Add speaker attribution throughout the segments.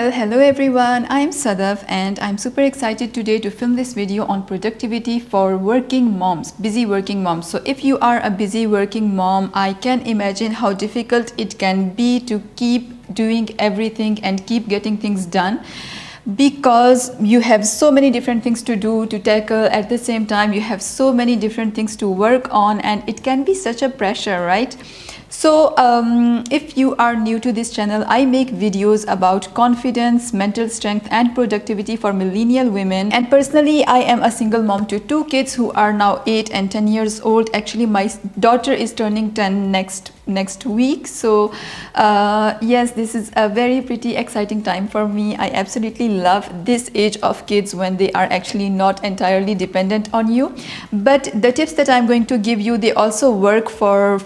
Speaker 1: Well, hello everyone, I'm Sadaf and I'm super excited today to film this video on productivity for working moms, busy working moms. So if you are a busy working mom, I can imagine how difficult it can be to keep doing everything and keep getting things done, because you have so many different things to do, to tackle at the same time. You have so many different things to work on and it can be such a pressure, right? So if you are new to this channel, I make videos about confidence, mental strength and productivity for millennial women. And personally, I am a single mom to two kids who are now 8 and 10 years old. Actually, my daughter is turning 10 next week. So yes, this is a very pretty exciting time for me. I absolutely love this age of kids when they are actually not entirely dependent on you. But the tips that I'm going to give you, they also work for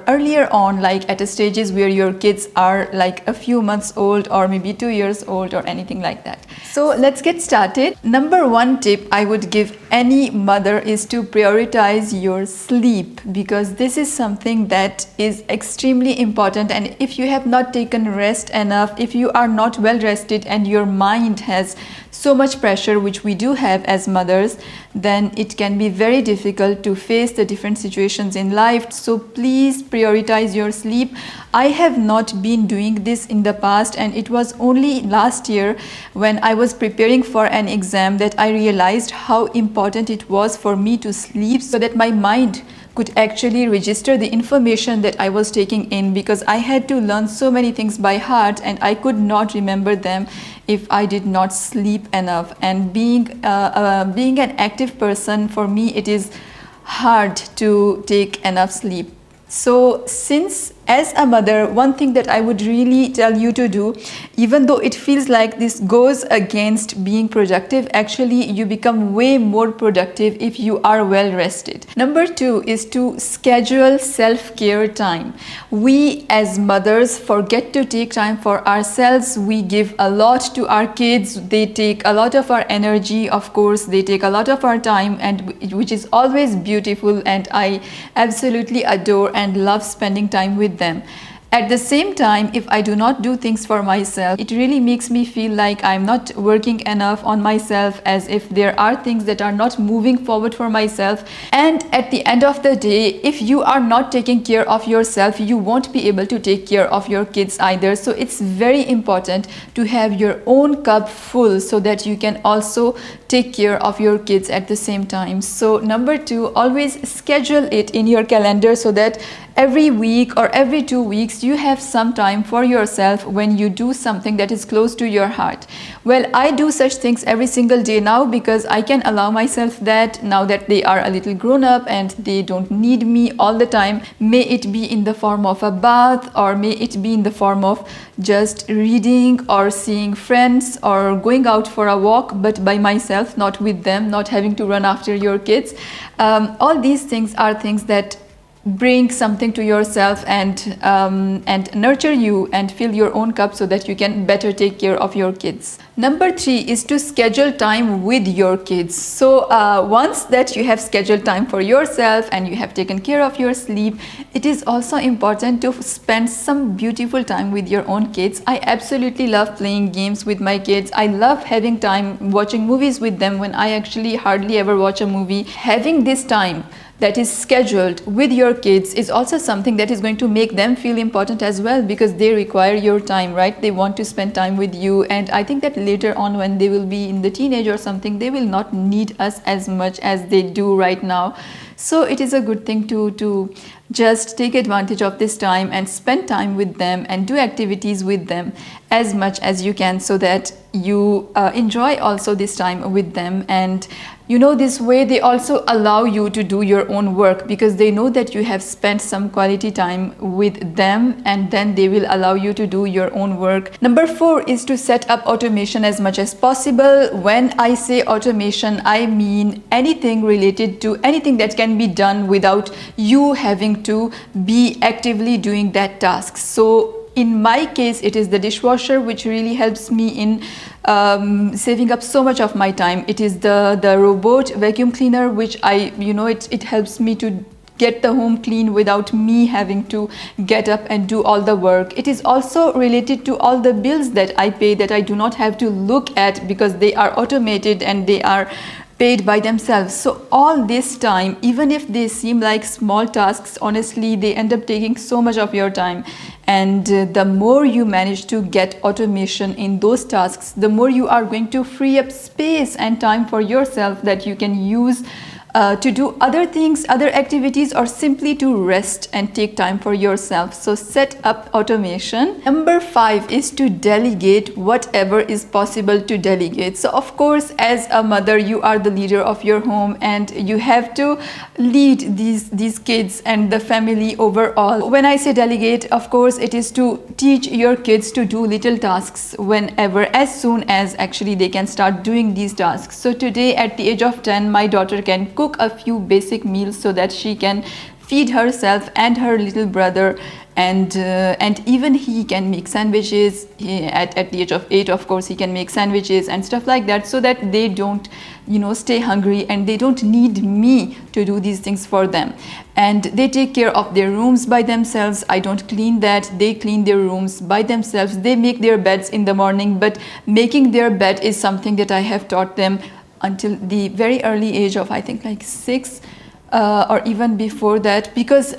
Speaker 1: earlier on, like at a stages where your kids are like a few months old or maybe 2 years old or anything like that. So let's get started. Number one tip I would give any mother is to prioritize your sleep, because this is something that is extremely important. And if you have not taken rest enough, if you are not well rested and your mind has so much pressure, which we do have as mothers, then it can be very difficult to face the different situations in life. So please prioritize your sleep. I have not been doing this in the past, and it was only last year when I was preparing for an exam that I realized how important it was for me to sleep, so that my mind could actually register the information that I was taking in, because I had to learn so many things by heart and I could not remember them if I did not sleep enough. And being an active person, for me it is hard to take enough sleep. So since as a mother, one thing that I would really tell you to do, even though it feels like this goes against being productive, actually you become way more productive if you are well rested. Number two is to schedule self-care time. We as mothers forget to take time for ourselves. We give a lot to our kids. They take a lot of our energy, of course, they take a lot of our time, and which is always beautiful, and I absolutely adore and love spending time with them. At the same time, if I do not do things for myself, it really makes me feel like I'm not working enough on myself, as if there are things that are not moving forward for myself. And at the end of the day, if you are not taking care of yourself, you won't be able to take care of your kids either. So it's very important to have your own cup full so that you can also take care of your kids at the same time. So number two, always schedule it in your calendar so that every week or every 2 weeks you have some time for yourself when you do something that is close to your heart. Well, I do such things every single day now, because I can allow myself that now that they are a little grown up and they don't need me all the time. May it be in the form of a bath, or may it be in the form of just reading or seeing friends or going out for a walk, but by myself, not with them, not having to run after your kids. All these things are things that bring something to yourself and nurture you and fill your own cup so that you can better take care of your kids. Number three is to schedule time with your kids. So once that you have scheduled time for yourself and you have taken care of your sleep, it is also important to spend some beautiful time with your own kids. I absolutely love playing games with my kids. I love having time watching movies with them when I actually hardly ever watch a movie. Having this time that is scheduled with your kids is also something that is going to make them feel important as well, because they require your time, right? They want to spend time with you, and I think that later on when they will be in the teenage or something, they will not need us as much as they do right now. So it is a good thing to just take advantage of this time and spend time with them and do activities with them as much as you can, so that you enjoy also this time with them. And you know, this way they also allow you to do your own work, because they know that you have spent some quality time with them, and then they will allow you to do your own work. Number four is to set up automation as much as possible. When I say automation, I mean anything related to anything that can be done without you having to be actively doing that task. So in my case, it is the dishwasher, which really helps me in saving up so much of my time. It is the robot vacuum cleaner, which it helps me to get the home clean without me having to get up and do all the work. It is also related to all the bills that I pay that I do not have to look at because they are automated and they are paid by themselves. So all this time, even if they seem like small tasks, honestly they end up taking so much of your time. And the more you manage to get automation in those tasks, the more you are going to free up space and time for yourself that you can use to do other things, other activities, or simply to rest and take time for yourself. So set up automation. Number 5 is to delegate whatever is possible to delegate. So of course, as a mother, you are the leader of your home and you have to lead these kids and the family overall. When I say delegate, of course, it is to teach your kids to do little tasks whenever, as soon as actually they can start doing these tasks. So today at the age of 10, my daughter can cook a few basic meals so that she can feed herself and her little brother, and even he can make sandwiches. At the age of 8, of course, he can make sandwiches and stuff like that, so that they don't stay hungry and they don't need me to do these things for them. And they take care of their rooms by themselves. I don't clean that. They clean their rooms by themselves. They make their beds in the morning, but making their bed is something that I have taught them until the very early age of, I think, like 6 or even before that, because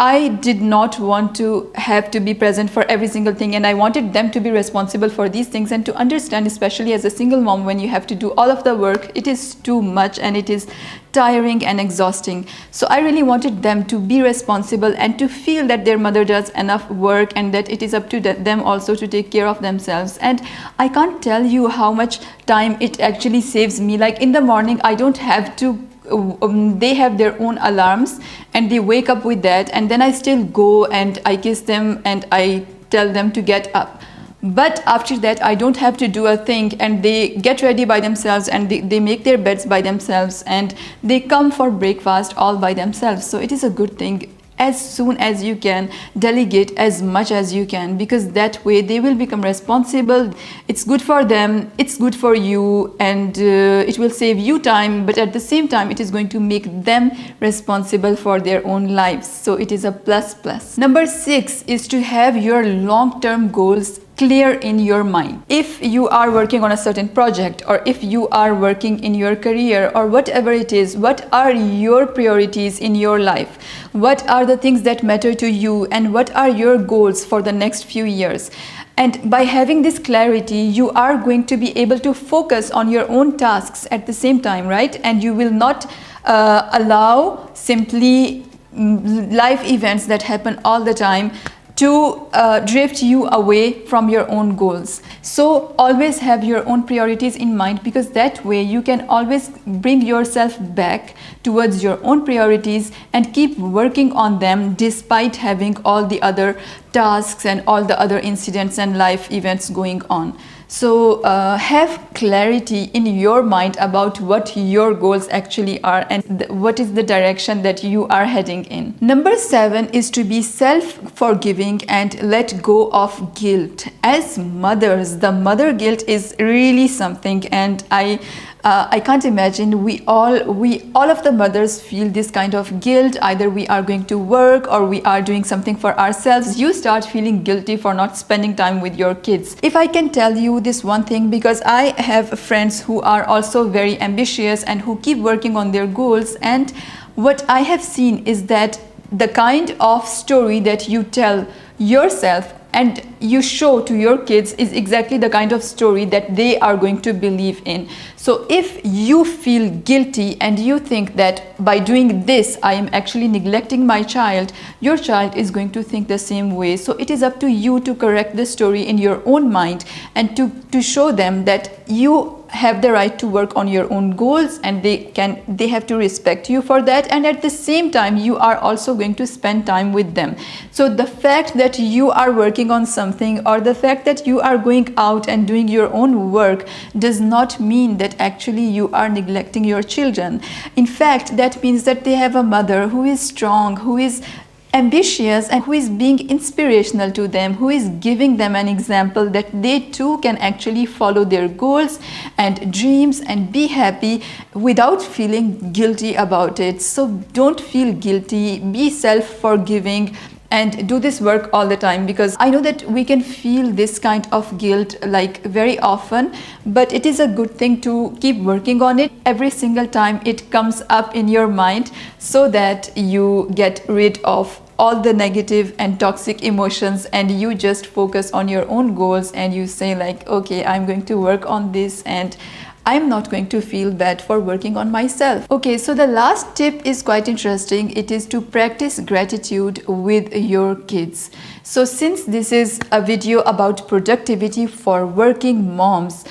Speaker 1: I did not want to have to be present for every single thing, and I wanted them to be responsible for these things and to understand, especially as a single mom, when you have to do all of the work, it is too much and it is tiring and exhausting. So I really wanted them to be responsible and to feel that their mother does enough work and that it is up to them also to take care of themselves. And I can't tell you how much time it actually saves me. Like in the morning, I don't have to they have their own alarms and they wake up with that, and then I still go and I kiss them and I tell them to get up. But after that, I don't have to do a thing, and they get ready by themselves and they make their beds by themselves and they come for breakfast all by themselves. So it is a good thing. As soon as you can, delegate as much as you can, because that way they will become responsible. It's good for them, it's good for you, and it will save you time, but at the same time it is going to make them responsible for their own lives. So it is a plus plus. Number 6 is to have your long-term goals clear in your mind. If you are working on a certain project, or if you are working in your career, or whatever it is, what are your priorities in your life? What are the things that matter to you, and what are your goals for the next few years? And by having this clarity, you are going to be able to focus on your own tasks at the same time, right? And you will not allow simply life events that happen all the time to drift you away from your own goals. So always have your own priorities in mind, because that way you can always bring yourself back towards your own priorities and keep working on them despite having all the other tasks and all the other incidents and life events going on. So have clarity in your mind about what your goals actually are and what is the direction that you are heading in. Number 7 is to be self-forgiving and let go of guilt. As mothers, the mother guilt is really something, and I can't imagine we all of the mothers feel this kind of guilt. Either we are going to work or we are doing something for ourselves, you start feeling guilty for not spending time with your kids. If I can tell you this one thing, because I have friends who are also very ambitious and who keep working on their goals, and what I have seen is that the kind of story that you tell yourself and you show to your kids is exactly the kind of story that they are going to believe in. So if you feel guilty and you think that by doing this I am actually neglecting my child, your child is going to think the same way. So it is up to you to correct the story in your own mind and to show them that you have the right to work on your own goals, and they have to respect you for that, and at the same time you are also going to spend time with them. So the fact that you are working on something, or the fact that you are going out and doing your own work, does not mean that actually you are neglecting your children. In fact, that means that they have a mother who is strong, who is ambitious and who is being inspirational to them, who is giving them an example that they too can actually follow their goals and dreams and be happy without feeling guilty about it. So don't feel guilty, be self-forgiving, and do this work all the time, because I know that we can feel this kind of guilt like very often, but it is a good thing to keep working on it every single time it comes up in your mind, so that you get rid of all the negative and toxic emotions and you just focus on your own goals and you say like, okay, I'm going to work on this and I'm not going to feel bad for working on myself. Okay, so the last tip is quite interesting. It is to practice gratitude with your kids. So since this is a video about productivity for working moms,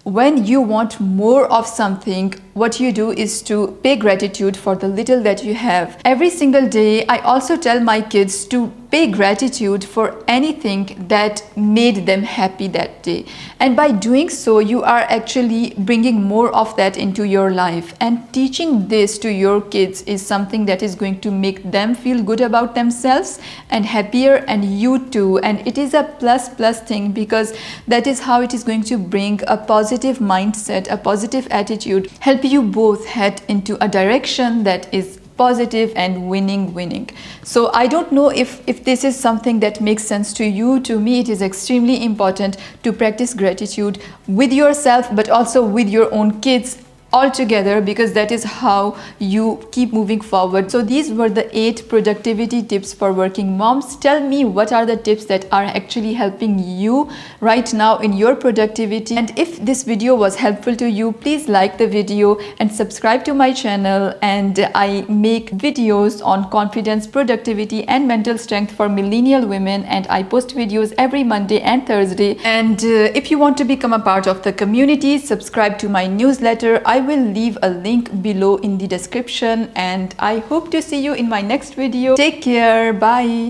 Speaker 1: when you want more of something, what you do is to pay gratitude for the little that you have. Every single day, I also tell my kids to pay gratitude for anything that made them happy that day. And by doing so, you are actually bringing more of that into your life. And teaching this to your kids is something that is going to make them feel good about themselves and happier, and you too. And it is a plus thing, because that is how it is going to bring a positive mindset, a positive attitude, help you both head into a direction that is positive and winning. So I don't know if this is something that makes sense to you. To me, it is extremely important to practice gratitude with yourself, but also with your own kids all together, because that is how you keep moving forward. So these were the 8 productivity tips for working moms. Tell me, what are the tips that are actually helping you right now in your productivity? And if this video was helpful to you, please like the video and subscribe to my channel. And I make videos on confidence, productivity and mental strength for millennial women, and I post videos every Monday and Thursday. And if you want to become a part of the community, subscribe to my newsletter. I will leave a link below in the description, and I hope to see you in my next video. Take care. Bye.